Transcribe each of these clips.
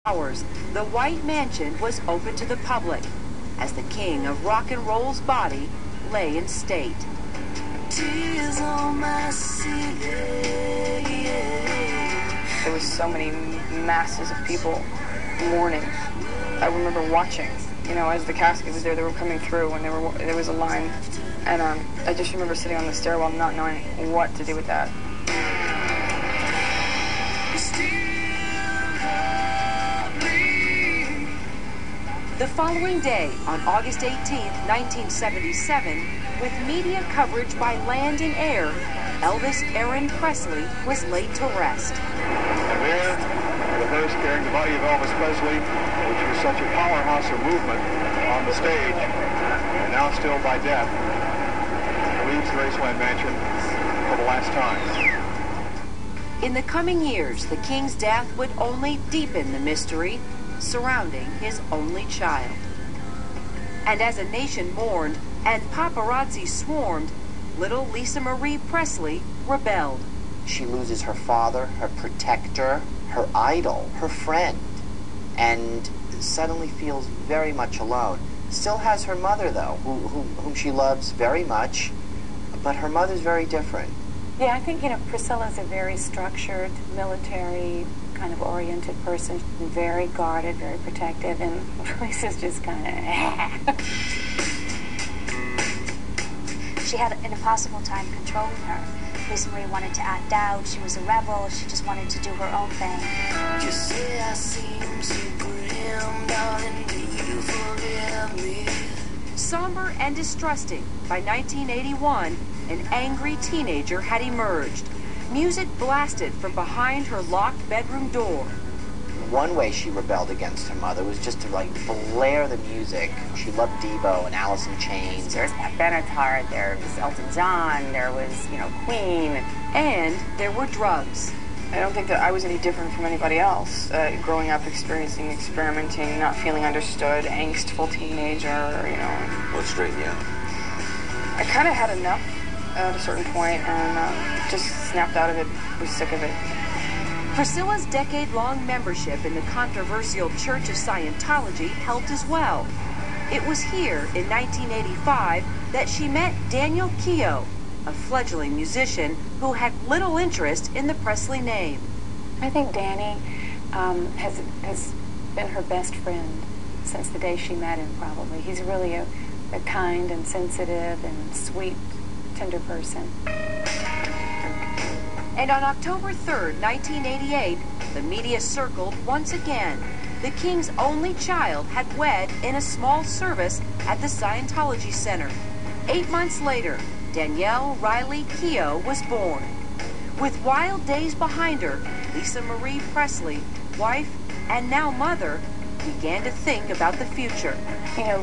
hours, the White Mansion was open to the public as the king of rock and roll's body lay in state. Tears on my city. There was so many masses of people mourning. I remember watching, you know, as the casket was there, they were coming through and there was a line. And I just remember sitting on the stairwell not knowing what to do with that. The following day, on August 18, 1977, with media coverage by land and air, Elvis Aaron Presley was laid to rest. And there, the hearse carrying the body of Elvis Presley, which was such a powerhouse of movement on the stage, and now stilled by death, leaves the Graceland Mansion for the last time. In the coming years, the king's death would only deepen the mystery surrounding his only child. And as a nation mourned and paparazzi swarmed, little Lisa Marie Presley rebelled. She loses her father, her protector, her idol, her friend, and suddenly feels very much alone. Still has her mother, though, whom she loves very much, but her mother's very different. Yeah, I think, Priscilla's a very structured, military, kind of oriented person, very guarded, very protective, and Lisa's just kind of She had an impossible time controlling her. Lisa Marie wanted to act out, she was a rebel, she just wanted to do her own thing. You say I seem so grim, darling, do you forgive me? Somber and distrusting, by 1981, an angry teenager had emerged. Music blasted from behind her locked bedroom door. One way she rebelled against her mother was just to, blare the music. She loved Devo and Alice in Chains. There was Pat Benatar, there was Elton John, there was, Queen. And there were drugs. I don't think that I was any different from anybody else. Growing up, experiencing, experimenting, not feeling understood, angstful teenager, What straightened you out? I kind of had enough at a certain point and just snapped out of it, was sick of it. Priscilla's decade-long membership in the controversial Church of Scientology helped as well. It was here in 1985 that she met Daniel Keough, a fledgling musician who had little interest in the Presley name. I think Danny has been her best friend since the day she met him, probably. He's really a kind and sensitive and sweet, tender person. And on October 3rd, 1988, the media circled once again. The king's only child had wed in a small service at the Scientology Center. 8 months later, Danielle Riley Keough was born. With wild days behind her, Lisa Marie Presley, wife and now mother, began to think about the future.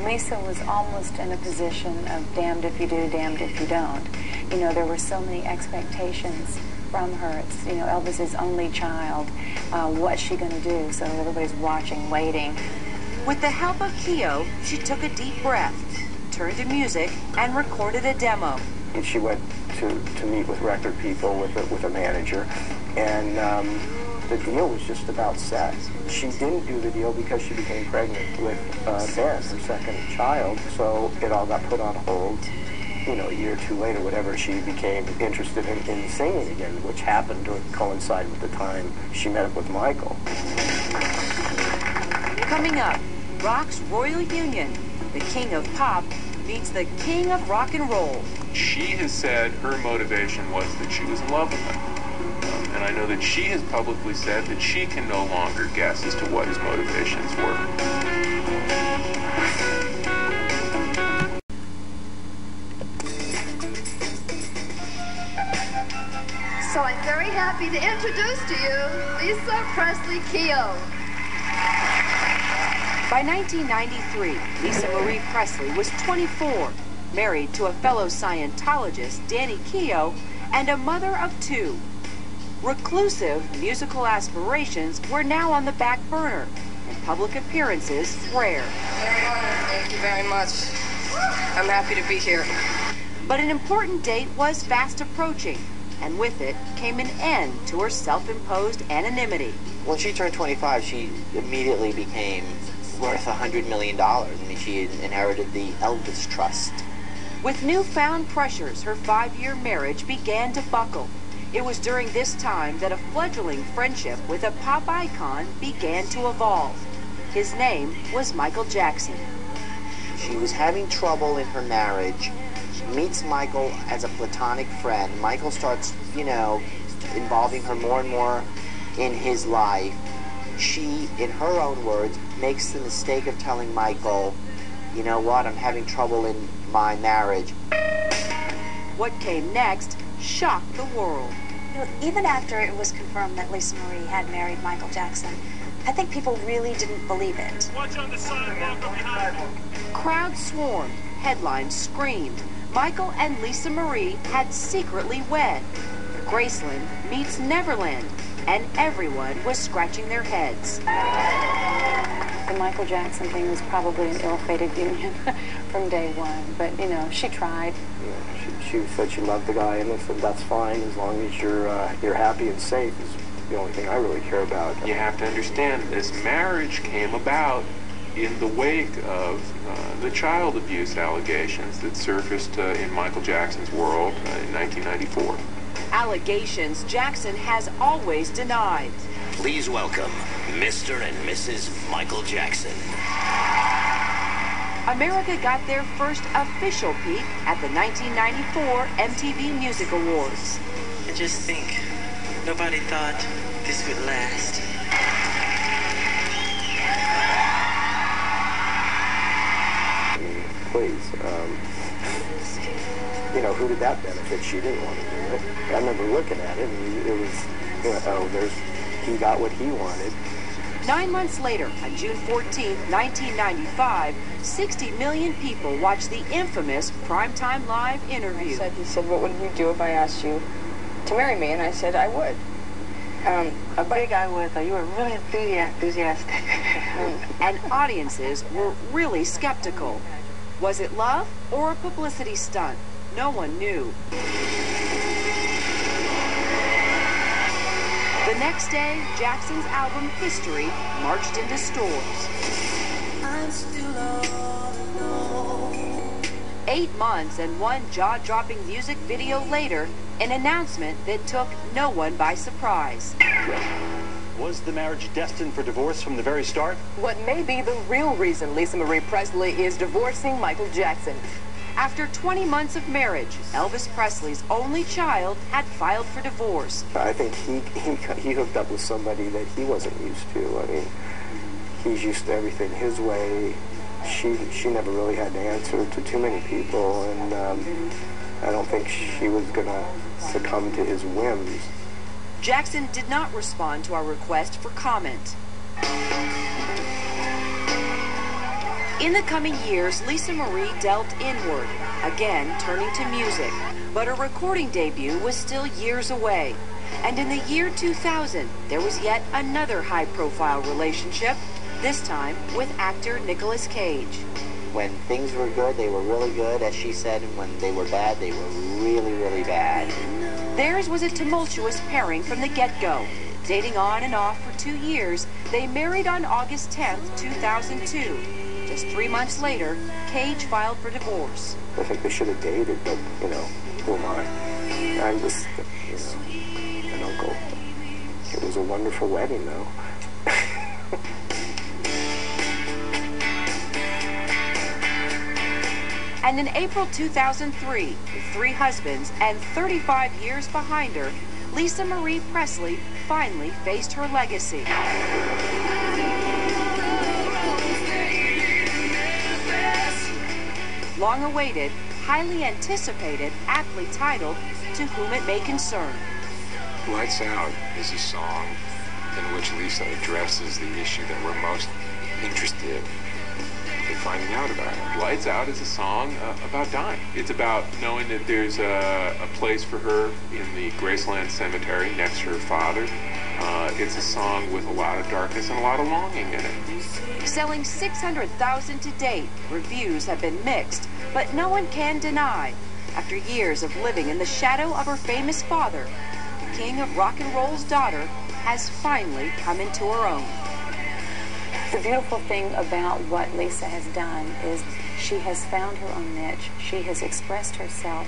Lisa was almost in a position of damned if you do, damned if you don't. There were so many expectations from her. It's, Elvis's only child. What's she going to do? So everybody's watching, waiting. With the help of Keough, she took a deep breath, turned to music, and recorded a demo. And she went to meet with record people, with a manager, and the deal was just about set. She didn't do the deal because she became pregnant with Ben, her second child, so it all got put on hold. A year or two later, whatever, she became interested in singing again, which happened to coincide with the time she met up with Michael. Coming up, rock's royal union. The king of pop meets the king of rock and roll. She has said her motivation was that she was in love with him. And I know that she has publicly said that she can no longer guess as to what his motivations were. So I'm very happy to introduce to you Lisa Presley Keough. By 1993, Lisa Marie Presley was 24, married to a fellow Scientologist, Danny Keough, and a mother of 2. Reclusive musical aspirations were now on the back burner, and public appearances rare. Thank you very much. I'm happy to be here. But an important date was fast approaching, and with it came an end to her self-imposed anonymity. When she turned 25, she immediately became worth $100 million. I mean, she inherited the Elvis Trust. With newfound pressures, her 5-year marriage began to buckle. It was during this time that a fledgling friendship with a pop icon began to evolve. His name was Michael Jackson. She was having trouble in her marriage, meets Michael as a platonic friend. Michael starts, you know, involving her more and more in his life. She, in her own words, makes the mistake of telling Michael, you know what, I'm having trouble in my marriage. What came next shocked the world. You know, even after it was confirmed that Lisa Marie had married Michael Jackson, I think people really didn't believe it. Watch on the sidewalk or behind you. Crowds swarmed, headlines screamed. Michael and Lisa Marie had secretly wed. Graceland meets Neverland, and everyone was scratching their heads. The Michael Jackson thing was probably an ill-fated union from day one, but, you know, she tried. Yeah, she said she loved the guy, and I said, that's fine, as long as you're happy and safe is the only thing I really care about. You have to understand, this marriage came about in the wake of the child abuse allegations that surfaced in Michael Jackson's world in 1994. Allegations Jackson has always denied. Please welcome Mr. and Mrs. Michael Jackson. America got their first official peek at the 1994 MTV Music Awards. I just think nobody thought this would last. Please, you know, who did that benefit? She didn't want to do it. I remember looking at it, and it was, you know, he got what he wanted. 9 months later, on June 14, 1995, 60 million people watched the infamous Primetime Live interview. He said, what would you do if I asked you to marry me? And I said, I would. A big I would, though. You were really enthusiastic. And audiences were really skeptical. Was it love or a publicity stunt? No one knew. The next day, Jackson's album History marched into stores. I'm still all alone. 8 months and one jaw-dropping music video later, an announcement that took no one by surprise. Was the marriage destined for divorce from the very start? What may be the real reason Lisa Marie Presley is divorcing Michael Jackson. After 20 months of marriage, Elvis Presley's only child had filed for divorce. I think he hooked up with somebody that he wasn't used to. I mean, he's used to everything his way. She never really had to answer to too many people, and I don't think she was going to succumb to his whims. Jackson did not respond to our request for comment. In the coming years, Lisa Marie delved inward, again turning to music, but her recording debut was still years away. And in the year 2000, there was yet another high-profile relationship, this time with actor Nicolas Cage. When things were good, they were really good, as she said, and when they were bad, they were really, really bad. Theirs was a tumultuous pairing from the get-go. Dating on and off for 2 years, they married on August 10th, 2002. Just 3 months later, Cage filed for divorce. I think they should have dated, but, you know, who am I? I'm just, you know, an uncle. It was a wonderful wedding, though. And in April 2003, with 3 husbands and 35 years behind her, Lisa Marie Presley finally faced her legacy. Long awaited, highly anticipated, aptly titled, To Whom It May Concern. Lights Out is a song in which Lisa addresses the issue that we're most interested in finding out about it. Lights Out is a song about dying. It's about knowing that there's a place for her in the Graceland Cemetery next to her father. It's a song with a lot of darkness and a lot of longing in it. Selling 600,000 to date, reviews have been mixed, but no one can deny, after years of living in the shadow of her famous father, the king of rock and roll's daughter has finally come into her own. The beautiful thing about what Lisa has done is she has found her own niche. She has expressed herself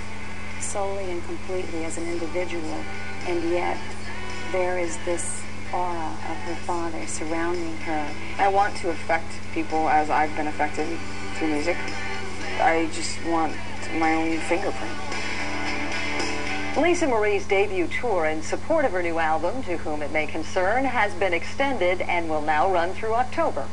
solely and completely as an individual, and yet there is this aura of her father surrounding her. I want to affect people as I've been affected through music. I just want my own fingerprint. Lisa Marie's debut tour in support of her new album, To Whom It May Concern, has been extended and will now run through October.